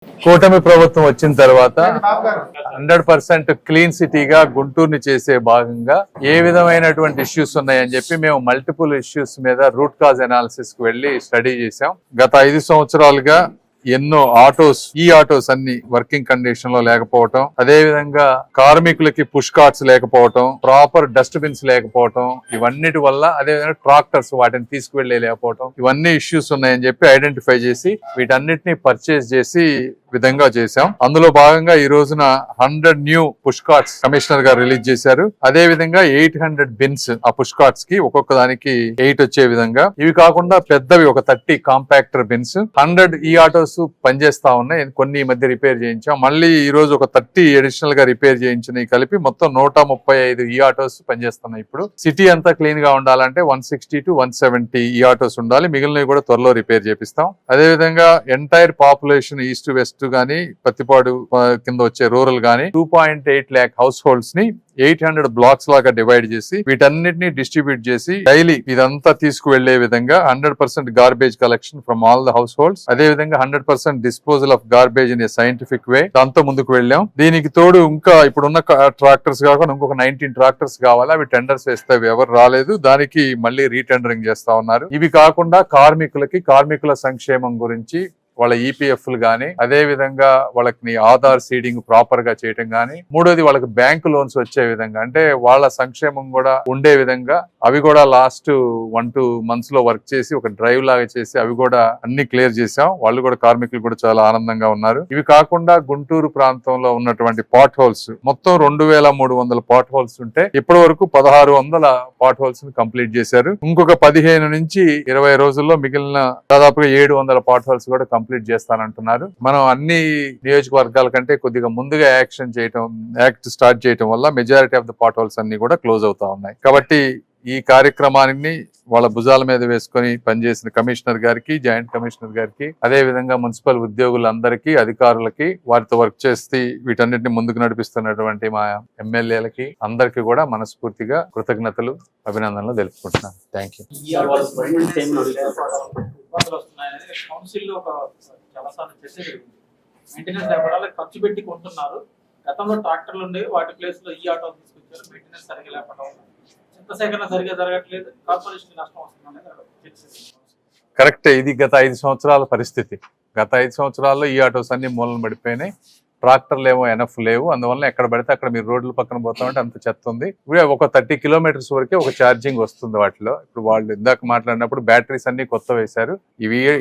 కూటమి ప్రభుత్వం వచ్చిన తర్వాత 100% క్లీన్ సిటీగా గుంటూరుని చేసే భాగంగా ఏ విధమైనటువంటి ఇష్యూస్ ఉన్నాయని చెప్పి మేము మల్టిపుల్ ఇష్యూస్ మీద రూట్ కాజ్ అనాలిసిస్ కు వెళ్లి స్టడీ చేశాం. గత 5 సంవత్సరాలుగా ఎన్నో ఈ ఆటోస్ అన్ని వర్కింగ్ కండిషన్ లో లేకపోవటం, అదే విధంగా కార్మికులకి పుష్ కార్ట్స్ లేకపోవటం, ప్రాపర్ డస్ట్ బిన్స్ లేకపోవటం, ఇవన్నిటి వల్ల అదే విధంగా ట్రాక్టర్స్ వాటిని తీసుకువెళ్లే లేకపోవటం, ఇవన్నీ ఇష్యూస్ ఉన్నాయని చెప్పి ఐడెంటిఫై చేసి వీటన్నిటిని పర్చేస్ చేసి విధంగా చేశాం. అందులో భాగంగా ఈ రోజున 100 న్యూ పుష్ కార్ట్స్ కమిషనర్ గారు రిలీజ్ చేశారు. అదే విధంగా 800 బిన్స్ ఆ పుష్ కార్ట్స్ కి ఒక్కొక్క దానికి 8 వచ్చే విధంగా, ఇవి కాకుండా పెద్దవి ఒక 30 కాంపాక్టర్ బిన్స్, 100 ఈ ఆటోస్ పనిచేస్తా ఉన్నాయి. కొన్ని ఈ మధ్య రిపేర్ చేయించాం. మళ్ళీ ఈ రోజు ఒక 30 అడిషనల్ గా రిపేర్ చేయించినవి కలిపి మొత్తం 135 ఈ ఆటోస్ పనిచేస్తున్నాయి. ఇప్పుడు సిటీ అంతా క్లీన్ గా ఉండాలంటే 160 to 170 ఈ ఆటోస్ ఉండాలి. మిగిలినవి కూడా త్వరలో రిపేర్ చేపిస్తాం. అదే విధంగా ఎంటైర్ పాపులేషన్ ఈస్ట్ వెస్ట్ గానీ, పత్తిపాడు కింద వచ్చే రూరల్ గానీ 2.8 lakh హౌస్ హోల్డ్స్ ని 800 బ్లాక్స్ లాగా డివైడ్ చేసి వీటన్నిటిని డిస్ట్రిబ్యూట్ చేసి డైలీ ఇదంతా తీసుకువెళ్లే విధంగా 100% garbage collection from all the house holds, అదే విధంగా 100% disposal of garbage in a scientific వే, దాంతో ముందుకు వెళ్ళాం. దీనికి తోడు ఇంకా ఇప్పుడున్న ట్రాక్టర్స్ కాకుండా ఇంకొక 19 ట్రాక్టర్స్ కావాలి. అవి టెండర్స్ వేస్తే ఎవరు రాలేదు. దానికి మళ్ళీ రీటెండరింగ్ చేస్తా ఉన్నారు. ఇవి కాకుండా కార్మికుల సంక్షేమం గురించి వాళ్ళ ఈపీఎఫ్లు గానీ, అదే విధంగా వాళ్ళకి ఆధార్ సీడింగ్ ప్రాపర్ గా చేయటం గానీ, మూడోది వాళ్ళకి బ్యాంకు లోన్స్ వచ్చే విధంగా, అంటే వాళ్ళ సంక్షేమం కూడా ఉండే విధంగా అవి కూడా లాస్ట్ 1-2 months లో వర్క్ చేసి ఒక డ్రైవ్ లాగా చేసి అవి కూడా అన్ని క్లియర్ చేశాం. వాళ్ళు కూడా కార్మికులు కూడా చాలా ఆనందంగా ఉన్నారు. ఇవి కాకుండా గుంటూరు ప్రాంతంలో ఉన్నటువంటి పాట్ హోల్స్ మొత్తం 2300 పాట్ హోల్స్ ఉంటే ఇప్పటి వరకు 1600 పాట్ హోల్స్ ని కంప్లీట్ చేశారు. ఇంకొక 15 నుంచి 20 రోజుల్లో మిగిలిన దాదాపుగా 700 పాట్ హోల్స్ కూడా కంప్లీట్ చేస్తానంటున్నారు. మనం అన్ని నియోజకవర్గాల కంటే కొద్దిగా ముందుగా యాక్ట్ స్టార్ట్ చేయడం వల్ల majority of the potholes అన్ని కూడా క్లోజ్ అవుతా ఉన్నాయి. కాబట్టి ఈ కార్యక్రమాన్ని వాళ్ళ భుజాల మీద వేసుకొని పనిచేసిన కమిషనర్ గారికి, జాయింట్ కమిషనర్ గారికి, అదే విధంగా మున్సిపల్ ఉద్యోగులందరికీ, అధికారులకి, వారితో వర్క్ చేసి వీటన్నిటిని ముందుకు నడిపిస్తున్నటువంటి మా ఎమ్మెల్యేలకి అందరికీ కూడా మనస్ఫూర్తిగా కృతజ్ఞతలు, అభినందనలు తెలుపుకుంటున్నాను. Thank you. కౌన్సిల్లో ఒక చాలాసార్లు చర్చ జరిగింది. మెయింటెనెన్స్ లేకపోవడాలు ఖర్చు పెట్టి కొంటున్నారు. గతంలో ట్రాక్టర్లు ఉండేవి, వాటి ప్లేస్ లో ఈ ఆటో తీసుకొచ్చారు. మెయింటెనెన్స్ సరిగా లేకపోవడం, చెత్త సేకరణ సరిగా జరగట్లేదు, కార్పొరేషన్ నష్టం వస్తుందనేది చర్చ. కరెక్టే. ఇది గత 5 సంవత్సరాల పరిస్థితి. గత 5 సంవత్సరాల్లో ఈ ఆటోస్ అన్ని మూలన పడిపోయినాయి. ట్రాక్టర్లు ఏమో ఎనఫ్ లేవు. అందువల్ల ఎక్కడ పడితే అక్కడ మీరు రోడ్ల పక్కన పోతామంటే అంత చెత్త ఉంది. ఇప్పుడు ఒక 30 కిలోమీటర్స్ వరకే ఒక ఛార్జింగ్ వస్తుంది వాటిలో. ఇప్పుడు వాళ్ళు ఇందాక మాట్లాడినప్పుడు బ్యాటరీస్ అన్ని కొత్త వేశారు.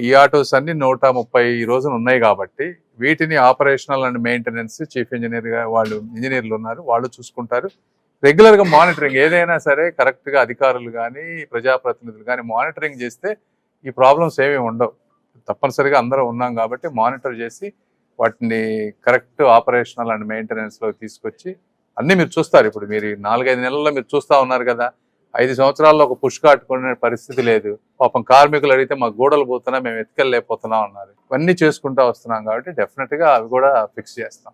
ఈ ఆటోస్ అన్ని 130 రోజులు ఉన్నాయి కాబట్టి వీటిని operational and maintenance chief engineer గా ఇంజనీర్లు ఉన్నారు, వాళ్ళు చూసుకుంటారు. రెగ్యులర్ గా మానిటరింగ్ ఏదైనా సరే కరెక్ట్ గా అధికారులు కానీ, ప్రజాప్రతినిధులు కానీ మానిటరింగ్ చేస్తే ఈ ప్రాబ్లమ్స్ ఏమీ ఉండవు. తప్పనిసరిగా అందరూ ఉన్నాం కాబట్టి మానిటర్ చేసి వాటిని కరెక్ట్ ఆపరేషనల్ అండ్ మెయింటెనెన్స్ లో తీసుకొచ్చి అన్ని మీరు చూస్తారు. ఇప్పుడు మీరు 4-5 నెలల్లో మీరు చూస్తా ఉన్నారు కదా. 5 సంవత్సరాల్లో ఒక పుష్ కార్ట్ కొనే పరిస్థితి లేదు. పాపం కార్మికులు అడిగితే మాకు గోడలు పోతున్నా, మేము ఎత్తుకెళ్ళలేకపోతున్నాం అన్నారు. ఇవన్నీ చేసుకుంటా వస్తున్నాం కాబట్టి డెఫినెట్ గా అవి కూడా ఫిక్స్ చేస్తాం.